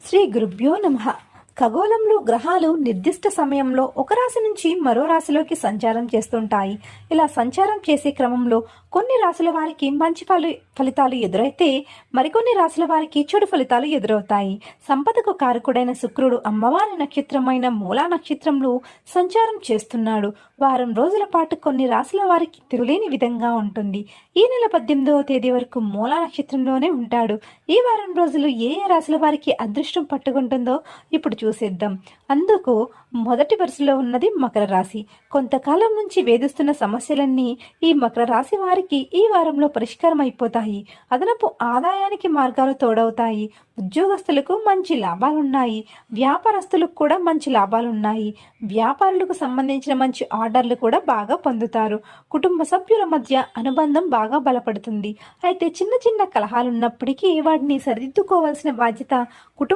శ్రీ గురుభ్యో నమః. ఖగోళంలో గ్రహాలు నిర్దిష్ట సమయంలో ఒక రాశి నుంచి మరో రాశిలోకి సంచారం చేస్తుంటాయి. ఇలా సంచారం చేసే క్రమంలో కొన్ని రాశుల వారికి మంచి ఫలితాలు ఎదురైతే మరికొన్ని రాశుల వారికి చెడు ఫలితాలు ఎదురవుతాయి. సంపదకు కారకుడైన శుక్రుడు అమ్మవారి నక్షత్రమైన మూలా నక్షత్రంలో సంచారం చేస్తున్నాడు. వారం రోజుల పాటు కొన్ని రాశుల వారికి తిరుగులేని విధంగా ఉంటుంది. ఈ నెల 18వ తేదీ వరకు మూలా నక్షత్రంలోనే ఉంటాడు. ఈ వారం రోజులు ఏ ఏ రాశుల వారికి అదృష్టం పట్టుకుంటుందో ఇప్పుడు చూసేద్దాం. అందుకు మొదటి వరుసలో ఉన్నది మకర రాశి. కొంతకాలం నుంచి వేధిస్తున్న సమస్యలన్నీ ఈ మకర రాశి వారికి ఈ వారంలో పరిష్కారం అయిపోతాయి. అదనపు ఆదాయానికి మార్గాలు తోడవుతాయి. ఉద్యోగస్తులకు మంచి లాభాలున్నాయి. వ్యాపారస్తులకు కూడా మంచి లాభాలున్నాయి. వ్యాపారులకు సంబంధించిన మంచి ఆర్డర్లు కూడా బాగా పొందుతారు. కుటుంబ సభ్యుల మధ్య అనుబంధం బాగా బలపడుతుంది. అయితే చిన్న చిన్న కలహాలున్నప్పటికీ వాటిని సరిదిద్దుకోవాల్సిన బాధ్యత కుటుంబ